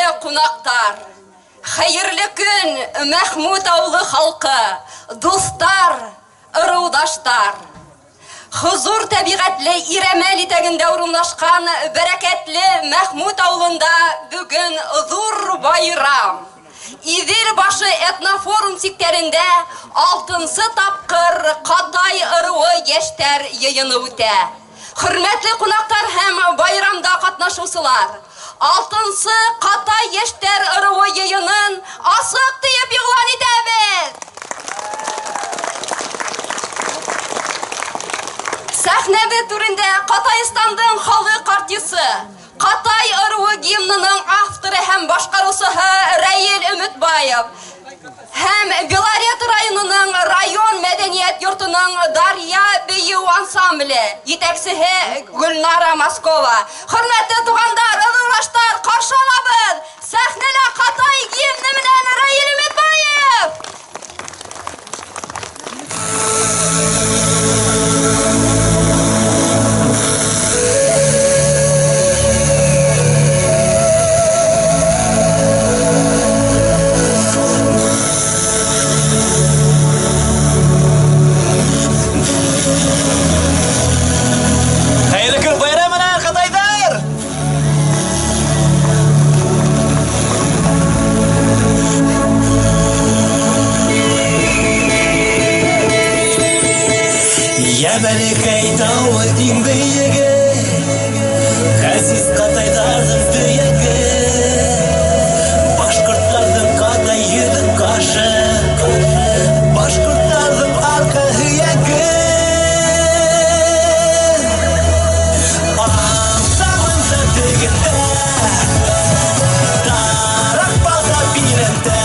Хөрмәтле кунактар, хәерле көн, Мәхмүт авылы халкы, дуслар, ырылдаштар. Хузур табигатьле Иремәл итәгендә урынлашкан бәрәкәтле Мәхмүт авылында бүген зур байрам. Идел башы этнофорум сиктерендә 6-нчы тапкыр Катай ырыуы яшьтәр йыйыны үтә. Хөрмәтле кунактар һәм байрамда катнашучылар, 6-нчы Катай яшьтәр ырыуы йыйынын асык дип игълан итәбез. Сәхнәбез түрендә Катайстандың халык артисты, Катай ырыуы гимнының авторы һәм башкаручысы Раил Өметбаев һәм Белорет районының район мәдәният йортының Дарья бию ансамбле җитәкчесе Гөлнара Москова. Хөрмәтле тугандар, ырылдаштар, каршы алабыз. Сәхнәдә Катай гимны белән Раил Өметбаев. Бәләкәй тауы иң биеге, Хәсис Катайдардың төйәге, Башкортлардың Катай йөҙөк кашы, Башкортлардың арка һөйәге. Аңсамында тегендә, Тарак база бирендә,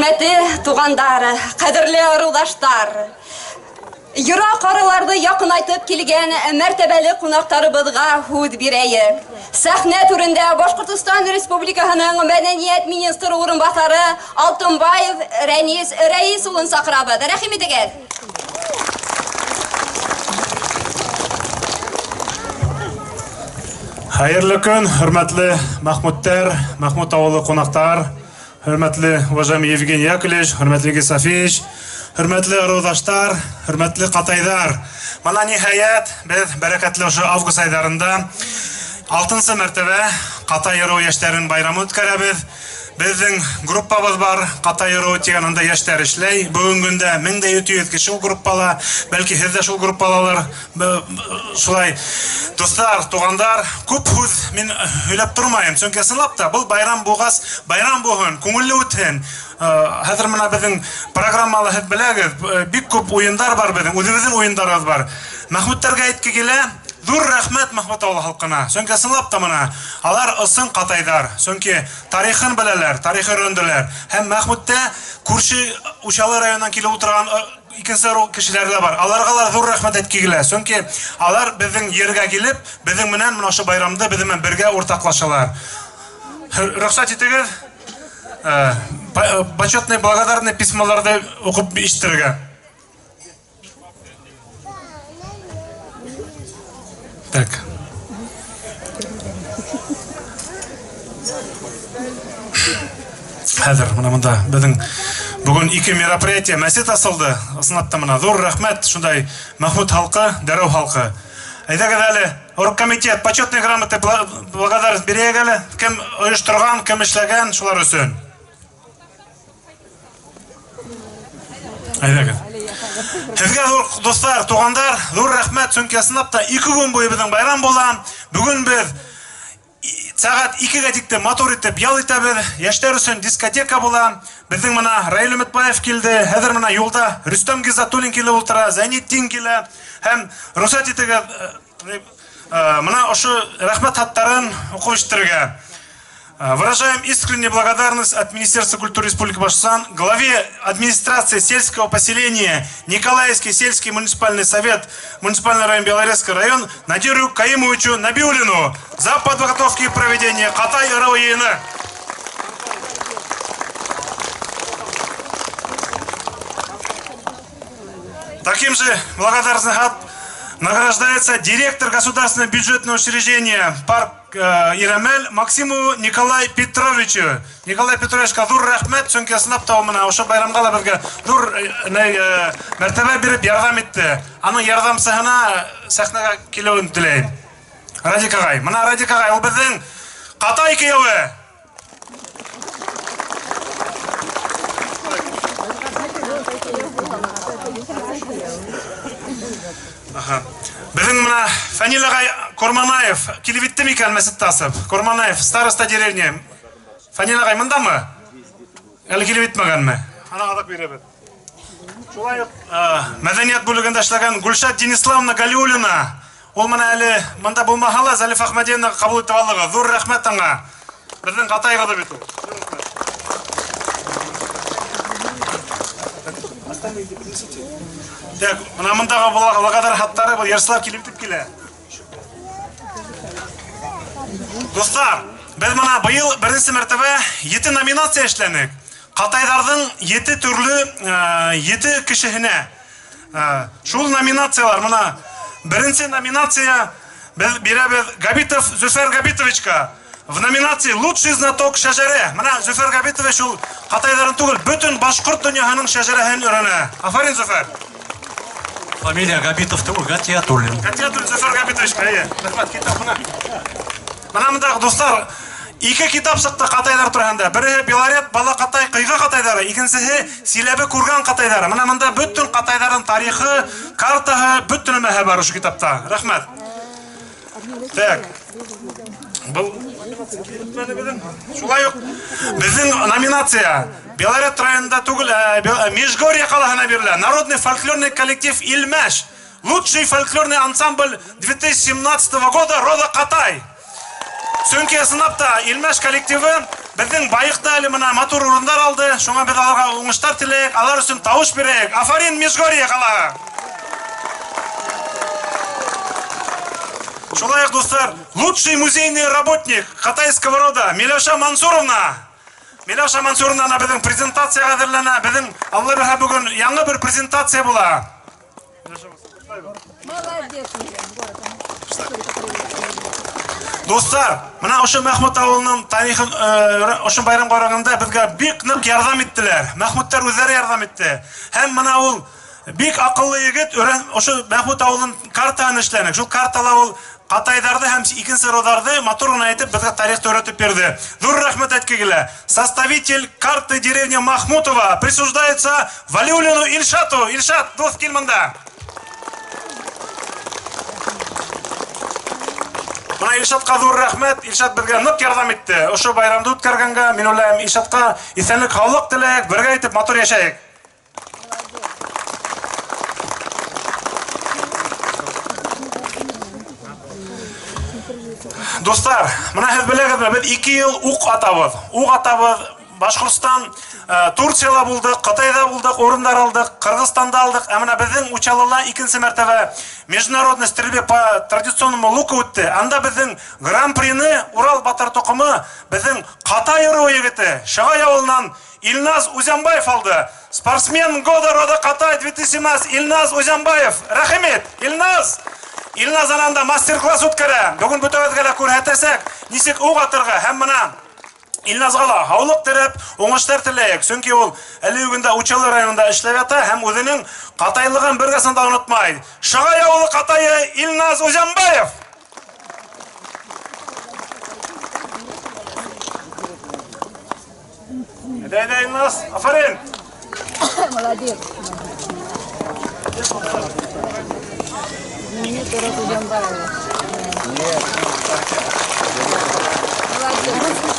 Хөрмәтле тугандар, кадерле арулаштар. Йора карыларды якынайтып килгән мәртәбәле кунактарыбызга худ бирәйек. Сәхнә түрендә Башкортстан Республикаһының мәдәният министры урынбасары Алтынбаев Рәис улын сакырабыз. Рәхим итегез. Хайырлы көн, хөрмәтле Махмуттар, Махмут авылы кунактар, хөрмәтле уважаемый Евгений Яковлевич, хөрмәтле Гесафич, хөрмәтле арулаштар, хөрмәтле катайдар. Мана ниһаят, без бәрәкәтле ошо август айдарында 6-нчы мәртәбә Катай яру яшьләрен байрамы үткәрәбез. Безнең группабыз бар, Катай яру дигән анда яшьләр эшләй. Бүген көндә 1700 кеше ул группала, бәлки һез дә шул группалалар. Шулай достар, тугандар, күп һүз мин һөйләп тормайм. Чөнки сынлап та бу байрам булгас, байрам булган, күңелле үтһен. Хәзер менә безнең программалы һез беләгез, бик күп уендар бар безнең, үзебезнең уендарыбыз бар. Мәхмүттәргә әйтке килә. Зур рәхмәт Мәхмүт авыл халкына. Чөнки сынлап та менә алар ысын катайдар. Чөнки тарихын беләләр, тарихы өйрәнделәр. Һәм Мәхмүттә күрше Учалы районыннан килеп утырган икенче кешеләр дә бар. Аларга зур рәхмәт әйтке килә. Чөнки алар безнең ергә килеп, безнең менән менә шу байрамда безнең белән бергә уртаклашалар. Рөхсәт итегез, почетный благодарный письмаларда укып ишетергә. Так. Хәзер монда безнең бүген 2 мероприятие мәсет асылды. Ысынлап мына зур рәхмәт шундай Мәхмүт халкы, Дәрәү халкы. Әйдәгез әле, оргкомитет почетный грамота благодарность бирәгез әле. Кем оештырган, кем эшләгән шулар өчен. Әйдәгез. Сезгә достар, тугандар, зур рәхмәт, чөнки сынапта 2 көн буе безнең байрам була. Бүген без сәгать 2-гә тиктә мотор итеп ял итәбез. Яшьләр өчен дискотека була. Безнең менә Раил Өметбаев килде. Хәзер менә юлда Рөстәм Гизатуллин килеп утыра, Зәйнетдин килә. Һәм рөхсәт итегез менә ошо рәхмәт хаттарын укып ишетергә. Выражаем искреннюю благодарность от Министерства культуры Республики Башкортостан главе администрации сельского поселения Николаевский сельский муниципальный совет, муниципальный район Белорецкий район Надиру Каимовичу Набиуллину за подготовку и проведение Катай РОИН. Таким же благодарным награждается директор государственного бюджетного учреждения парк Иремель Максиму Николай Петровичу. Николай Петрович зур рәхмәт, чөнки сынап та менә ошо байрамга безгә зур мәртәбә биреп ярдәм итте. Аның ярдәмчысына сәхнәгә килүен теләйм. Радик агай, менә Радик агай, ул безнең Катай кияве. Безнең менә Фәнил агай Корманаев килеп итте микән мәсет тасып. Корманаев, староста деревня. Фәнил агай мондамы? Әле килеп итмәгәнме? Ана адак бирәбез. Шулай ук мәдәният бүлегендә эшләгән Гульшат Дениславовна Галиуллина. Ул менә әле монда булмаһа, Залиф Әхмәдиевне кабул итеп алдыгы. Зур рәхмәт аңа. Безнең Катайга да бит ул. Так, менә мондагы благодар хаттары бу Ярслав килеп итеп килә. Достар, без менә быел беренче мәртәбә 7 номинация эшләнек. Катайдардың 7 төрле 7 кешеһенә. Шул номинациялар менә беренче номинация без бирәбез Габитов Зөфәр Габитовичка. В номинации лучший знаток шәҗәрә. Менә Зөфәр Габитович ул Катайдарын түгел, бөтен башкорт дөньяһының шәҗәрәһен өйрәнә. Афарин Зөфәр. Фамилия Габитов түгел, Гатиятуллин. Гатиятуллин Зөфәр Габитович. Рәхмәт, китапны. Менә монда достар 2 китап чыкты Катайдар турында. Бире Белорет бала Катай, кыйга Катайдары, икенчесе Силәбе курган Катайдары. Менә монда бөтен Катайдарын тарихы, картаһы, бөтен мәһә бар шу китапта. Рәхмәт. Так. Бу шулай ук безнең номинация Белорет районында түгел, Межгорье калаһына бирелә. Народный фольклорный коллектив Ильмәш. Лучший фольклорный ансамбль 2017 года рода Катай. Чөнки сынапта Ильмәш коллективы Біздің байықта әлі мына матур орындар алды. Шоңа біз аларға оңыштар тілейік, алар үшін тауыш берейік. Афарин Межгорье қалаға. Шолайық, достар, лучший музейный работник Катайского рода Милеша Мансуровна. Милеша Мансуровна біздің презентацияға әзірләнә. Біздің алла біға бүгін яңы бір презентация була. Достар, мына ошы Махмут ауылының тарихын, ошы байрам қарағанда бізге бик нык ярдам еттілер. Махмуттар өзлері ярдам етті. Һәм мына ол бик ақыллы егет, ошы Махмут ауылының картаны эшләнек. Шул картала ол Катайдарды һәм икенче родарды матурын айтып бізге тарихты өйрәтеп берді. Зур рахмет әйткегеле. Составитель карты деревни Махмутова присуждается Валиуллину Ильшату. Ильшат, дос кил монда. Мына Ильшатка зур рахмет. Ильшат бізге нык ярдам итте. Ошо байрамды үткәргәнгә мин уйлыйм, Ильшатка исәнлек, хаулык теләйек, бергә итеп матур яшәйек. Достар, мына һез беләгезме, без 2 ел ук атабыз. Ук атабыз. Башкортстан, Турцияда булдык, Кытайда булдык, орындар алдык, Кыргызстанда алдык. Ә менә безнең учалыла икенче мәртәбә международный стрельбе по традиционному луку үтте. Анда безнең гран-прины Урал Батыр токымы безнең Катай егете Шагай авылыннан Илназ Узянбаев алды. Спортсмен года рода Катай 2017 Илназ Узянбаев. Рәхмәт, Илназ. Илназ ананда мастер-класс үткәрә. Бүген бүтәгезгә күрһәтәсәк, ничек ук атырга һәм менә Илназга хаулык тереп, уңыштар теләйек. Чөнки ул әле үгендә Учалы районында эшләп ята һәм үзенең Катайлыгын бергәсен дә онытмай. Шагай авылы Катайы Илназ Узянбаев. Дәйдә Илназ, афарин. Молодец. Мне тоже Узянбаева.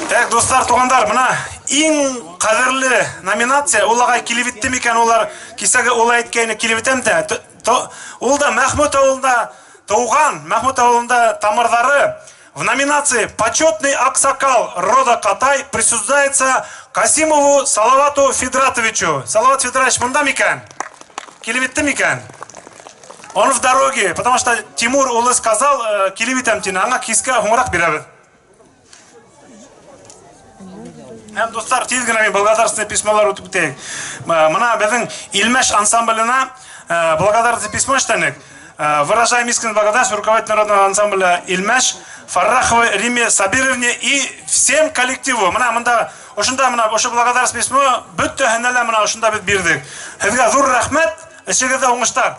Так, достар, тугандар, мына иң кадерле номинация улага килебитте микән, улар кисәгә улай әйткәне килебитәм дә. Ул да Махмут авылында туган, Махмут авылында тамырлары. В номинации «Почетный аксакал рода Катай» присуждается Касимову Салавату Федратовичу. Салават Федорович, монда микән? Килебитте микән? Он в дороге, потому что Тимур улы сказал, килебитәм тине, аңа кискә һуңрак бирәбез. Һәм достар, тиз генә благодарственный письмалар үтеп үтәйек. Мына безнең Илмәш ансамблена благодарственное письмо эшләнек. Выражаем искреннюю благодарность руководителю народного ансамбля Илмәш Фарраховой Риме Сабировне и всем коллективу. Мына монда ошында мына ошо благодарственное письмо бөтәһенә мына ошында без бирдек. Һезгә зур рәхмәт, эшегездә уңыштар.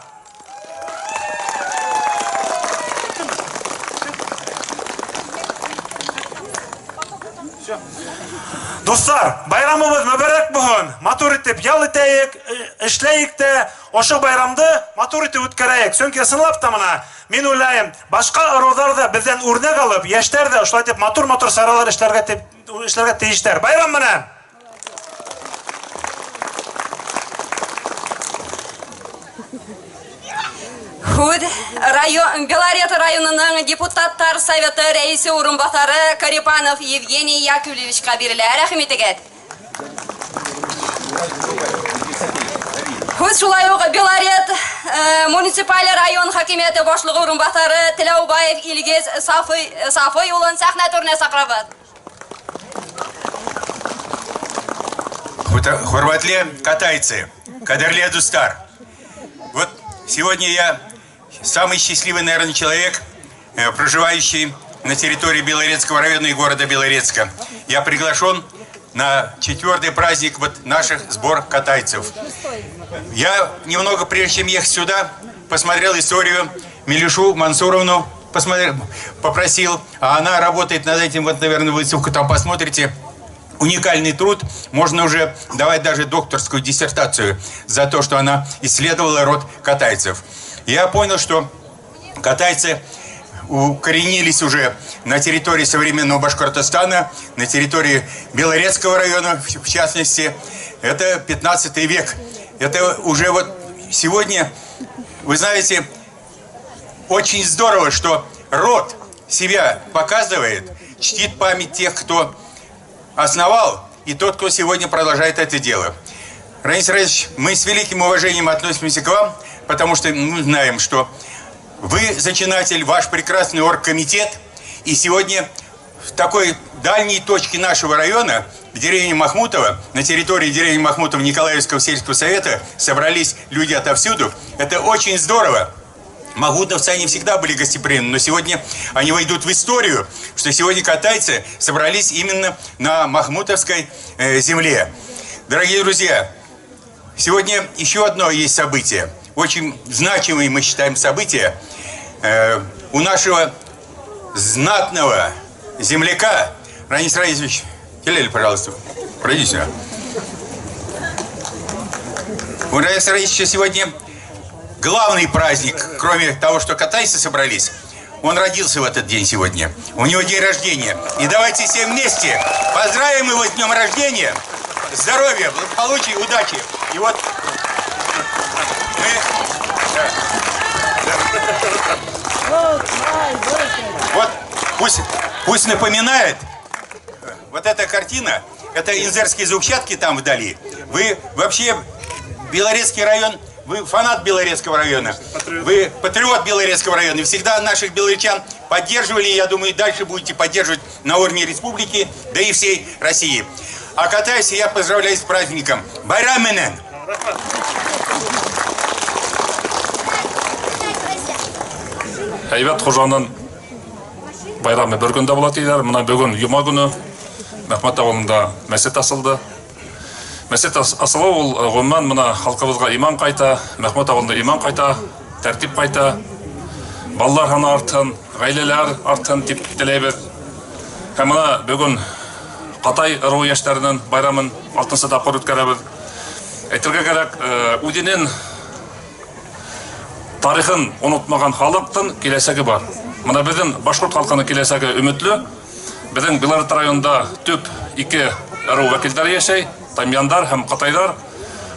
Достар, байрамыбыз мәбәрәк бүген. Матур итеп ял итәйек, эшләйек тә, ошо байрамды матур итеп үткәрәйек. Чөнки сынлап та мына, мин уйлайм, башка ырулар да бездән үрнәк алып, яшьтәр дә ошолай итеп матур-матур саралар эшләргә тиештәр. Байрам менән. Худ Белорет районының депутаттар советы рәисе урынбасары Карипанов Евгений Яковлевичка бирелә. Рәхмәт итегез. Худ шулай ук Белорет муниципаль район хакимияте башлыгы урынбасары Тиләүбаев Илгиз Сафый улын сәхнә түренә сакырабыз. Хурматле катайцы, кадерле дустар. Вот сегодня я самый счастливый, наверное, человек, проживающий на территории Белорецкого района и города Белорецка. Я приглашен на 4-й праздник наших сбор катайцев. Я немного, прежде чем ехать сюда, посмотрел историю Милешу Мансуровну, попросил, а она работает над этим, наверное, вы ссылку там посмотрите. Уникальный труд, можно уже давать даже докторскую диссертацию за то, что она исследовала род катайцев. Я понял, что катайцы укоренились уже на территории современного Башкортостана, на территории Белорецкого района, в частности. Это 15 век. Это уже сегодня, вы знаете, очень здорово, что род себя показывает, чтит память тех, кто основал, и тот, кто сегодня продолжает это дело. Ранис Раисович, мы с великим уважением относимся к вам, потому что мы знаем, что вы зачинатель, ваш прекрасный оргкомитет, и сегодня в такой дальней точке нашего района, в деревне Махмутово, на территории деревни Махмутово Николаевского сельского совета собрались люди отовсюду. Это очень здорово. Махмутовцы, они всегда были гостеприимны, но сегодня они войдут в историю, что сегодня катайцы собрались именно на махмутовской земле. Дорогие друзья, сегодня еще одно есть событие, очень значимое, мы считаем, событие. У нашего знатного земляка, Ранис Раисович, Келель, пожалуйста, пройди сюда. У Раиса Раисовича сегодня главный праздник, кроме того, что катайцы собрались. Он родился в этот день сегодня. У него день рождения. И давайте все вместе поздравим его с днем рождения. Здоровья, благополучия, удачи. И вот вот пусть напоминает, вот эта картина, это Инзерские Зубчатки там вдали. Вы вообще Белорецкий район, вы фанат Белорецкого района, вы патриот Белорецкого района, и всегда наших белоречан поддерживали, и я думаю, и дальше будете поддерживать на уровне республики, да и всей России. А катаюсь, я поздравляю с праздником. Байрам менен! Әйбәт Қожаның байрамы бір күнде болады дейді. Мына бүгін жұма күні Махмут ауылында мәсет асылды. Мәсет асылы ол ғұмман мына халқымызға иман қайта, Махмут ауылында иман қайта, тәртіп қайта, балалар ғана артын, ғайлелер артын деп тілейбіз. Һәм мына бүгін Қатай ыру яшьләренең байрамын алтынсы тапкыр үткәрәбез. Әйтергә кирәк, Удинен тарихын онытмаған халықтың келесегі бар. Мына біздің башқұрт халқының келесегі үмітлі. Біздің Белорет районында төп ике ыру вәкілдері яшай, Тамяндар һәм Қатайдар.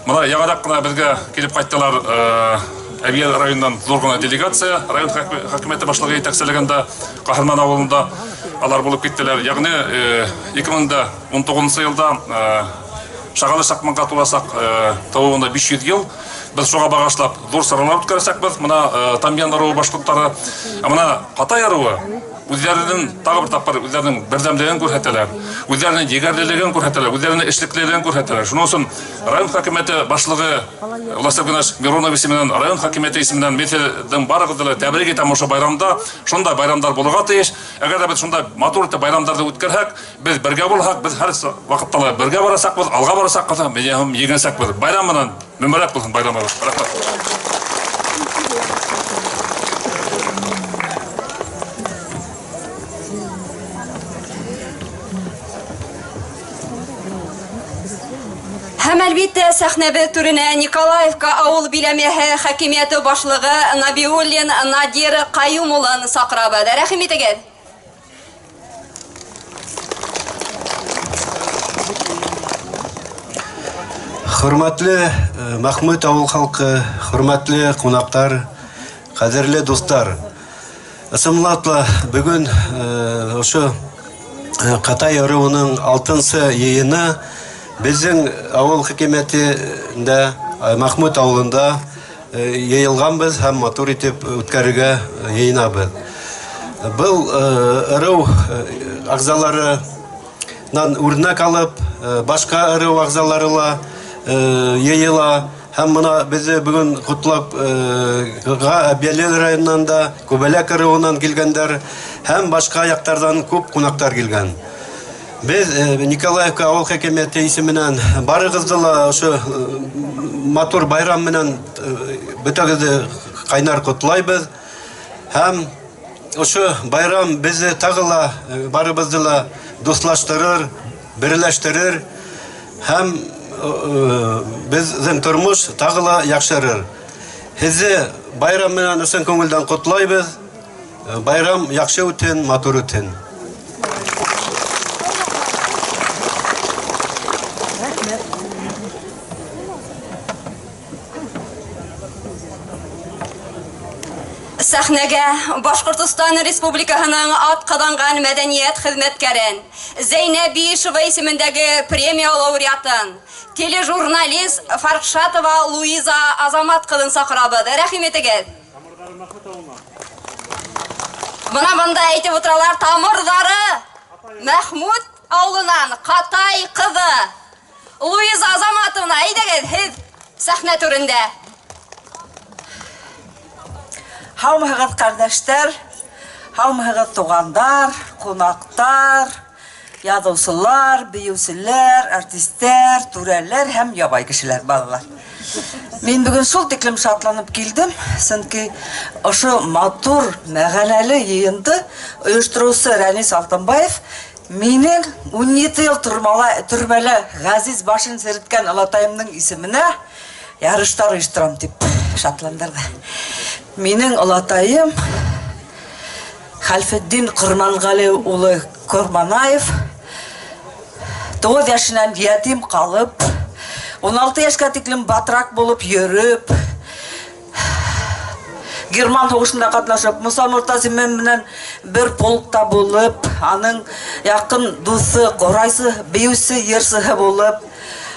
Мына яңарақ қына бізге келіп қайттылар Әбия районынан зор гына делегация, район хакимияте башлыгы итәкчелегендә Каһарман авылында алар булып киттеләр. Ягъни 2019 елда Шагалы Шакманга туласак тавыгында 500 ел без шуга багышлап зур саралар үткәрәсәкбез. Мына Тамян аруы башкортлары, мына Катай аруы үзләренең тагы бер тапкыр үзләренең бердәмлеген күрсәтәләр, үзләренең җигәрлелеген күрсәтәләр, үзләренең эшлеклелеген күрсәтәләр. Шуның өчен район хакимияте башлыгы Власов Геннадьевич Миронов исеменнән, район хакимияте исеменнән митәдән барыгызны тәбрик итәм ошо байрамда. Шунда байрамдар булырга тиеш. Әгәр дә без шунда матур итеп байрамдарды үткәрһәк, без бергә булһак, без һәр вакытта бергә барасакбыз, алга барасакбыз, мәҗәһем егәнсәкбез. Байрам менән мөбарәк булсын байрамыбыз. Рәхмәт. Һәм әлбиттә сәхнәбе түренә Николаевка авыл биләмәһе хакимияте башлыгы Набиуллин Надир Каюм улын сакырабыз. Рәхим итегез. Хөрмәтле Махмут авыл халкы, хөрмәтле кунаклар, кадерле дуслар. Ысымлатлы бүген ошо Катай аруының 6-нчы йыйыны безнең авыл хакимиятендә Махмут авылында йыелганбыз һәм матур итеп үткәрергә йыйнабыз. Был ыру агзаларынан үрнәк алып, башка ыру агзаларыла йыела һәм моны без бүген кутлап Белорет районынан да, Күбәләк аруыннан килгәннәр һәм башка яктардан күп кунаклар килгән. Biz Николаевка авыл хакимияте исеменнән барыгызны ошо матур байрам менән бөтәгезне кайнар котлайбыз. Һәм ошо байрам безне тагыла барыбызны дуслаштырыр, берләштерер һәм безнең тормыш тагыла яхшырыр. Сезне байрам менән үсен күңелдән котлайбыз. Байрам яхшы үтен, матур үтен. сәхнәгә Башкортстан Республикаһының атҡаҙанған мәдәниәт хеҙмәткәрен, Зәйнәб Биишева исемендәге премия лауреатын, тележурналист Фархшатова Луиза Азамат ҡыҙын саҡырабыҙ. Рәхим итегеҙ. Бына бында әйтеп утыралар, тамырҙары Мәхмүт ауылынан Ҡатай ҡыҙы Луиза Азаматовна, әйҙәгеҙ, һеҙ сәхнә түрендә. Һаумыһығыҙ ҡәрҙәштәр, һаумыһығыҙ туғандар, ҡунаҡтар, яҙыусылар, бейеүселәр, артистәр, түрәләр һәм ябай кешеләр, балалар. Мин бөгөн шул тиклем шатланып килдем, сөнки ошо матур мәғәнәле йыйынды ойоштороусы Рәнис Алтынбаев минең 17 йыл төрмәлә ғәзиз башын сереткән олатайымның исеменә ярыштар ойоштырам дип шатландырды. Минең олатайым Хәлфетдин Ҡорманғали улы Корманаев 9 яшынан ятим ҡалып, 16 яшка тиклем батрак булып йөрөп, Герман һуғышында ҡатнашып, Муса Мортазимен менән бер полкта булып, аның яҡын дуҫы, ҡорайсы, бейеүсе, йырсыһы булып,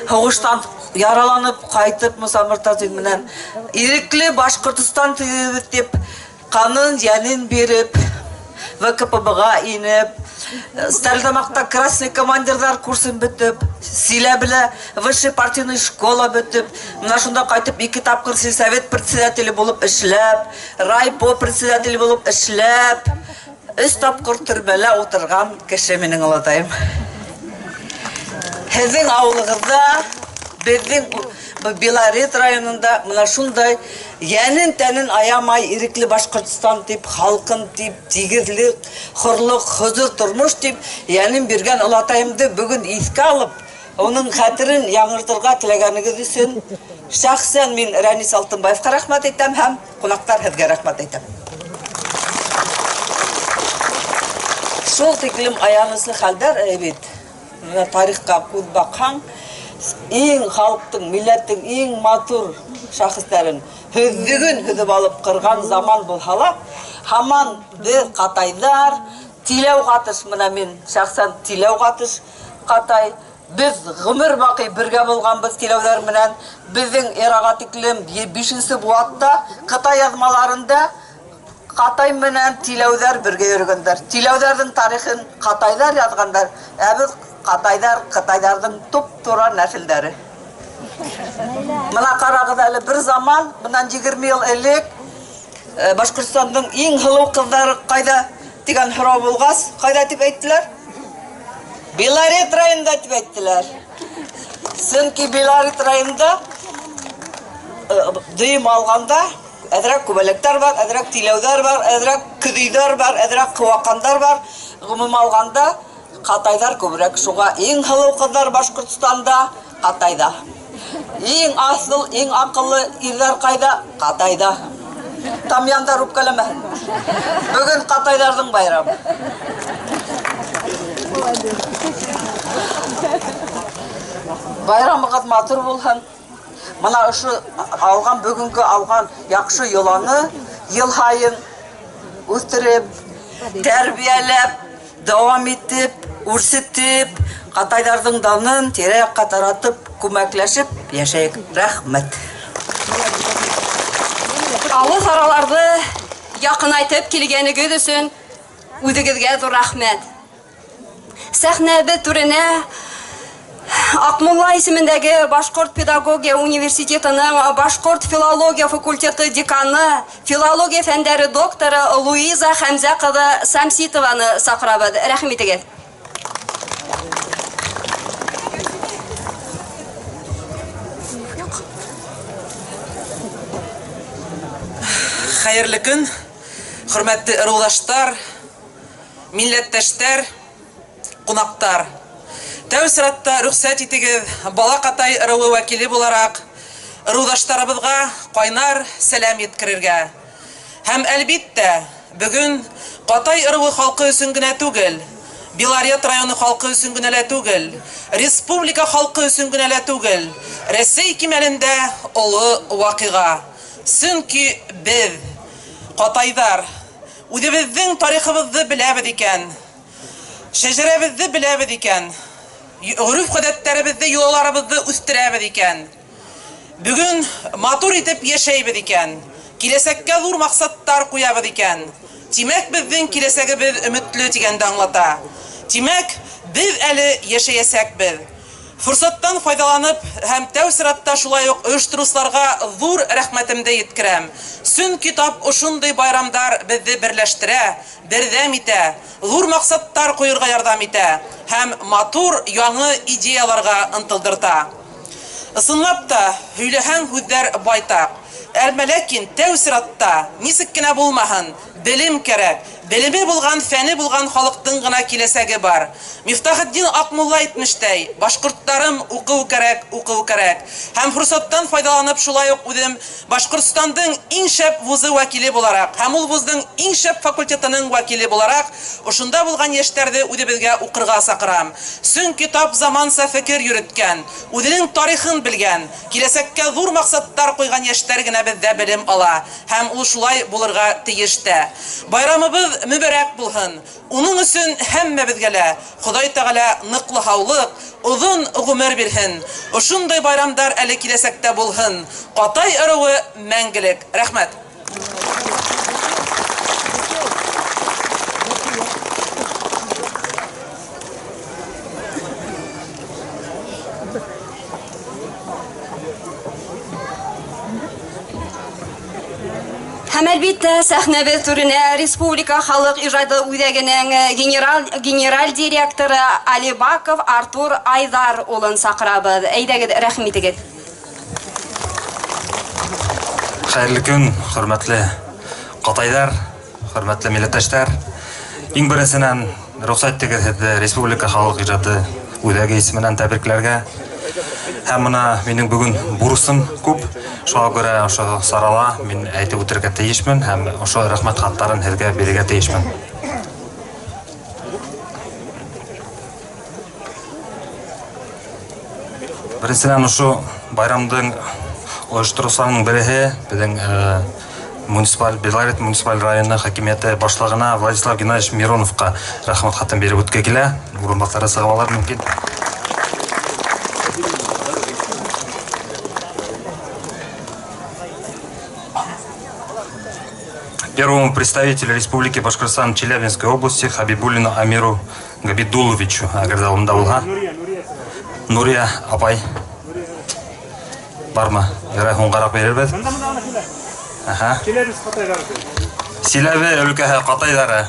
һуғыштан яраланып ҡайтып Муса Мортазин менән ирекле Башҡортостан төҙөбөҙ дип, ҡанын, йәнен биреп, ВКПБ-ға инеп, Стәрлетамаҡта красный командирҙар курсын бөтөп, Силәбелә высшая партийная школа бөтөп, мына шунда ҡайтып 2 тапҡыр сельсовет председателе булып эшләп, райпо председателе булып эшләп, 3 тапҡыр төрмәлә ултырған кеше минең олатайым. Һеҙҙең ауылығыҙҙа, беҙҙең Белорет районында мына шундай йәнен тәнен аямай ирекле Башҡортостан тип, халҡын тип, тигеҙлек, хорлоҡ, хозур тормош тип йәнен биргән олатайымды бөгөн иҫкә алып, уның хәтерен яңыртырға теләгәнегеҙ өсөн шәхсән мин Рәнис Алтынбаевҡа рәхмәт әйтәм һәм ҡунаҡтар һеҙгә рәхмәт әйтәм. Шул тиклем аяныслы хәлдәр бит. Тарихҡа күҙ баҡһаң, иң халыҡтың, милләттең иң матур шәхестәрен һөҙҙөгөн һөҙөп алып ҡырған заман булһа ла, һаман беҙ ҡатайҙар, Тиләү ҡатыш, мына мин шәхсән Тиләү ҡатыш ҡатай, беҙ ғүмер баҡый бергә булғанбыҙ Тиләүҙәр менән, беҙҙең эраға тиклем 5-нсе быуатта Ҡытай яҙмаларында Ҡатай менән Тиләүҙәр бергә йөрөгәндәр. Тиләүҙәрҙең тарихын Ҡатайҙар яҙғандар, ә беҙ Ҡатайҙар, Ҡытайҙарҙың туп-тура нәҫелдәре. Мына ҡарағыҙ әле, бер заман, бынан 20 йыл элек, Башҡортостандың иң һылыу ҡыҙҙары ҡайҙа тигән һорау булғас, ҡайҙа тип әйттеләр? Белорет районында тип әйттеләр. Сөнки Белорет районында дөйөм алғанда әҙерәк күбәләктәр бар, әҙерәк Тиләүҙәр бар, әҙерәк Көҙөйҙәр бар, әҙерәк Ҡыуаҡандар бар. Ғөмүм алғанда Ҡатайҙар күберәк. Шуға иң һылыу ҡыҙҙар Башҡортостанда Ҡатайҙа. Иң аҫыл, иң аҡыллы ирҙәр ҡайҙа? Ҡатайҙа. Тамяндар үпкәләмәһен. Бөгөн Ҡатайҙарҙың байрамы. Байрамығыҙ матур булһын. Мына ошо алған, бөгөнгө алған яҡшы йоланы йыл һайын үҫтереп, тәрбиәләп, дауам итеп, үрсетеп, Ҡатайҙарҙың данын тирә-яҡҡа таратып, күмәкләшеп йәшәйек. Рәхмәт. Алыҫ араларҙы яҡынайтып килгәнегеҙ өсөн үҙегеҙгә ҙур рәхмәт. Сәхнәбеҙ түренә Аҡмулла исемендәге Башҡорт педагогия университетының Башҡорт филология факультеты деканы, филология фәндәре докторы Луиза Хәмзә ҡыҙы Сәмситованы саҡырабыҙ. Рәхим итегеҙ. Хәйерле көн, хөрмәтле ырыуҙаштар, милләттәштәр, ҡунаҡтар. Тәү сиратта рөхсәт итегеҙ, Бала Ҡатай ырыуы вәкиле булараҡ, ырыуҙаштарыбыҙға ҡайнар сәләм еткерергә. Һәм әлбиттә, бөгөн Ҡатай ырыуы халҡы өсөн генә түгел, Белорет районы халҡы өсөн генә лә түгел, республика халҡы өсөн генә лә түгел, Рәсәй кимәлендә оло ваҡиға. Сөнки беҙ Катайдар, үзебезнең тарихыбызны беләбез икән. Шәҗәрәбезне беләбез икән. Урып-гадәтләребезне, юлларыбызны үстерәбез икән. Бүген матур итеп яшәйбез икән. Киләсәккә зур максаттар куябыз икән. Тимәк, безнең киләсәгебез өметле дигәнне аңлата. Тимәк, без әле яшәясәкбез. Фурсаттан файдаланып һәм тәү сыратта шулай ук оештыручыларга зур рәхмәтемне yetkерәм. Чөнки тап ошундый байрамдар безне берләштерә, бердәм итә, зур максаттар куярга ярдәм итә һәм матур яңа идеяларга ынтылдырта. Ысынлап та һөйләһәң һүзләр байтак. Әлбәләкин тәү сыратта нисек кенә булмаһын, белем кирәк. Белеме булган, фәне булган халыктың гына киләсәге бар. Мифтахетдин Акмулла әйтмештәй, башкортларым укый кирәк. Һәм фурсаттан файдаланып шулай ук үзем Башкортстандың иң шәп вузы вәкиле буларак, һәм ул вузның иң шәп факультетының вәкиле буларак, ошында булган яшьләрне үзебезгә укырга сакырам. Чөнки тап заманса фикер йөрткән, үзенең тарихын белгән, киләсәккә зур максаттар куйган яшьләр генә бездә белем ала, һәм ул шулай булырга тиеш тә. Байрамыбыз mübarek bulsun. Onun için hemmebizge Xuday Teala ныклы haulıq, uzun ömür birhin. Ошундай bayramlar әле киләсәктә булсын. Катай ырыуы мәңгелек. Рәхмәт. Һәм әлбиттә сәхнәбез түренә республика халык иҗаты үзәгенең генераль директоры Алибаков Артур Айдар улын сакырабыз. Әйдәгез, рәхим итегез. Хәерле көн, хөрмәтле Катайдар, хөрмәтле милләттәшләр. Иң беренчедән рөхсәт итегез республика халык иҗаты үзәге исеменнән тәбрикләргә. Һәм менә минең бүген бурысым күп. Шуңа күрә ошо сарала мин әйтеп үтәргә тиешмен һәм ошо рәхмәт хаттарын һезгә бирергә тиешмен. Беренчедән ошо байрамдың оештыручыларның береһе безнең Белорет муниципаль районы хакимияте башлыгына Владислав Геннадьевич Мироновка рәхмәт хатын биреп үткә килә. Урынбасары сыгылалар мөмкин. Первому представителю Республики Башкортостан Челябинской области Хабибуллину Амиру Габидуловичу агардалында булга. Нурия апай. Барма, ярайһың карап берербез. Аха. Силәбе өлкәһе Катайдары.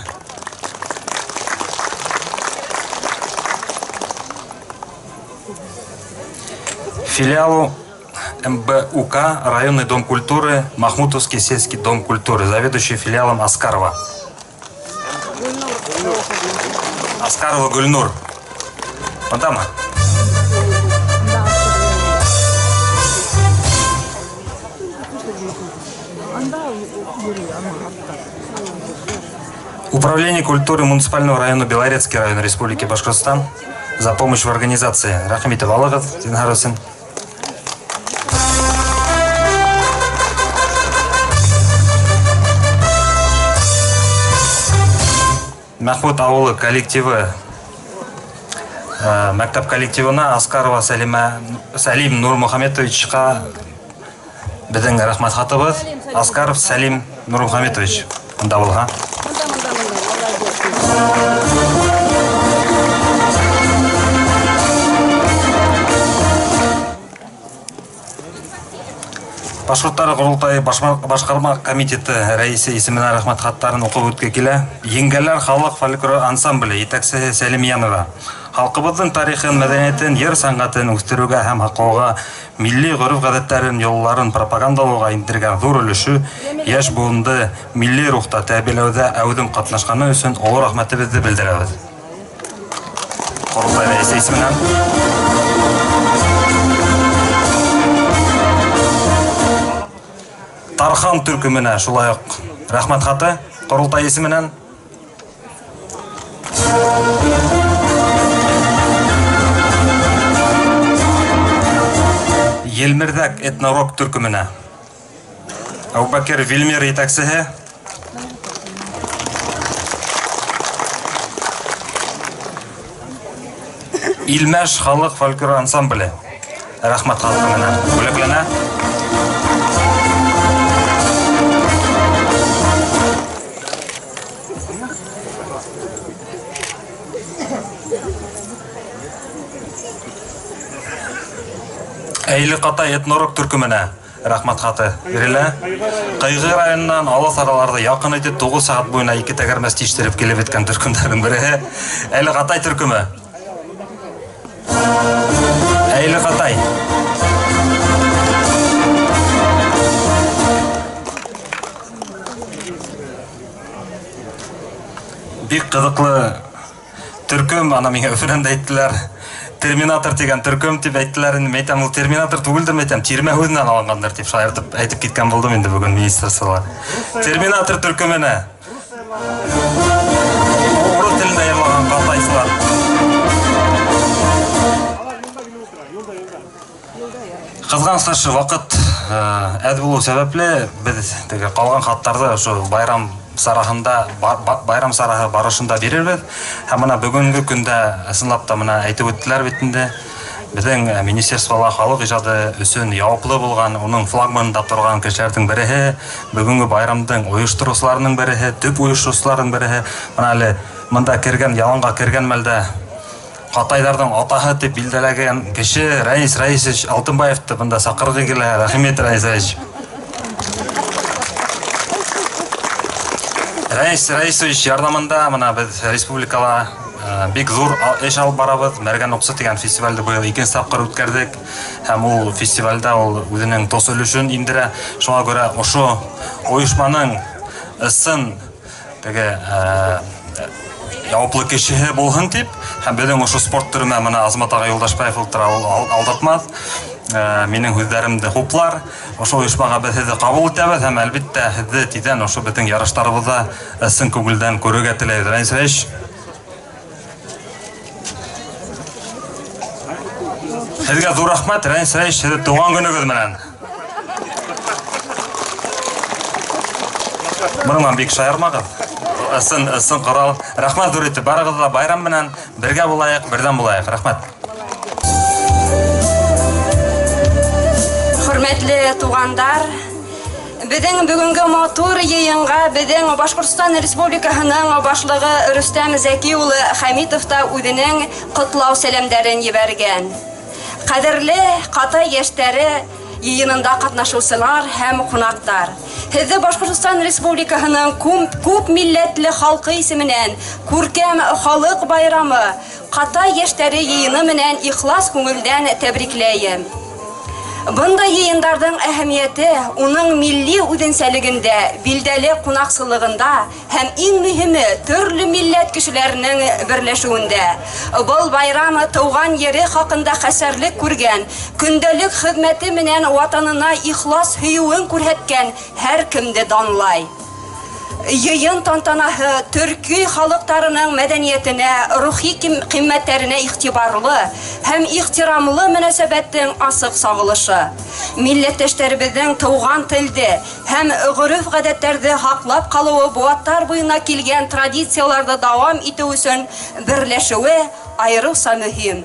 Филиалу МБУК, районный дом культуры, Махмутовский сельский дом культуры, заведующий филиалом Аскарова. Аскарова Гульнур. Мадама. Управление культуры муниципального района Белорецкий район Республики Башкортостан за помощь в организации. Рахмитов Аллахов, Зингарусин. Махмуд ауылы коллективы, мәктәп коллективына Аскарова Салим Нурмухаметовичқа біздің рахмат хатыбыз. Аскаров Салим Нурмухаметович. Мында болға. Башкорттар Курултайы башкарма комитеты рәисе исеменә рәхмәт хаттарын укып үткә килә. Еңгәләр халык фольклор ансамбле итәкчесе Сәлимянова халкыбызның тарихын, мәдәниятен, йыр сәнгатен үстерүгә һәм хаклауга, милли гореф-гадәтләрен, юлларын пропагандалауга индергән зур өлеше яшь буынды милли рухта тәрбияләүдә әүдем катнашканы өчен олы рәхмәтебезне белдерәбез. Курултай рәисе исеменнән Тархан төркеменә шулай ук рәхмәт хаты Курултай исеменнән. Елмердәк этнорок төркеменә Абубакир Вильмер итәкчесе Илмәш халык фольклор ансамбле. Рәхмәт халкы менән бүләкләнә. Әйлі Катай этнорок төркеменә рәхмәт хаты бирелә. Кайгы районыннан алыс араларда якын итеп 9 сәгать буена 2 тәгәрмәс тиштиреп килеп иткән төркемнәрнең бире. Әйлі Катай төркеме. Әйлі Катай. Бик кызыклы төркем, ана миңа өфрәндә әйттеләр. Терминатор дигән төркем дип әйттеләр. Инде әйтәм, ул терминатор түгелдер, әйтәм, тирмә һүзеннән алынгандыр дип шаяртып әйтеп киткән булдым инде бүген министр сылар. Терминатор төркеменә. Урыс телендә язылган катайсылар. Кызгансыз вакыт әз булу сәбәпле без теге калган хаттарды ошо байрам сарахында байрам сарахы барышында бирербез. Һәм менә бүгенге көндә ысынлап та менә әйтеп үттеләр бит инде. Безнең министрлыклар халык иҗаты өчен яуаплы булган, уның флагманында торган кешеләрнең бере, бүгенге байрамның оештыручыларының бере, төп оештыручыларның бере. Менә әле монда кергән, яланга кергән мәлдә Катайларның атаһы дип билдәләгән кеше Раис Раисович Алтынбаевты монда сакыргы килә. Рәхмәт Раисович. Раис Раисович ярдәмендә менә без республикала бик зур эш алып барабыз. Мәргән Оксы дигән фестивальдә быел 2 тапкыр үткәрдек. Һәм ул фестивальдә ул үзенең тос өлешен индерә. Шуңа күрә ошо оешманың ысын теге яуаплы кешеһе булһын дип, һәм безнең ошо спорт төренә менә Азмат ага Юлдашбаев алдатмас. Минең һүзләремдә хуплар. Ошо оешмага без сезне кабул итәбез һәм әлбәттә сезне тиздән ошо безнең ярыштарыбызда ысын күңелдән күрергә теләйбез. Раис, сезгә зур рәхмәт. Раис, сезне туган көнегез менән. Моннан бик шаярмагыз. Ысын корал. Рәхмәт зур итеп барыгызга байрам менән бергә булайык, бердәм булайык. Рәхмәт. Хөрмәтле тугандар, безнең бүгенге матур йыйынга безнең Башкортстан Республикасының башлыгы Рөстәм Зәки улы Хәмитов та үзенең котлау сәламнәрен җибәргән. Кадерле Катай яшьтәре, йыйынында катнашучылар һәм кунактар. Сезне Башкортстан Республикасының күп милләтле халкы исеменнән күркәм халык байрамы Катай яшьтәре йыйыны менән ихлас күңелдән тәбрикләйм. Бундай йыйындардың әһәмияте уның милли үзенчәлегендә, билдәле кунаксылыгында һәм иң мөһиме төрле милләт кешеләренең берләшүендә. Бу байрам туган йере хакында хәсәрлек күргән, көндәлек хезмәте менән ватанына ихлас һөюен күрһәткән һәр кемне данлай. Йыйын тантанаһы төрки халыктарының мәдәниятенә, рухи кыйммәтләренә игътибарлы һәм ихтирамлы мөнәсәбәттән асык сагылышы. Милләттәшләребезнең туган телдә һәм гореф-гадәтләрдә хаклап калуы буаттар буена килгән традицияләрдә дәвам итү өчен берләшүе айрылса мөһим.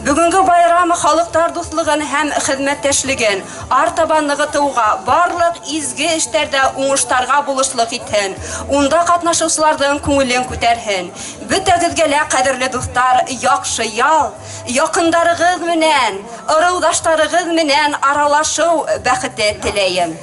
Бүгенге байрам халыктар дуслыгын һәм хезмәттәшлеген, артабанлыгы тууга, барлык изге эшләрдә уңыштарга булышлык итһен. Унда катнашучыларның күңелен күтәрһен. Бөтәгезгә лә кадерле дуслар, яхшы ял, якындарыгыз менән, ырылдаштарыгыз менән аралашу бәхете теләйм.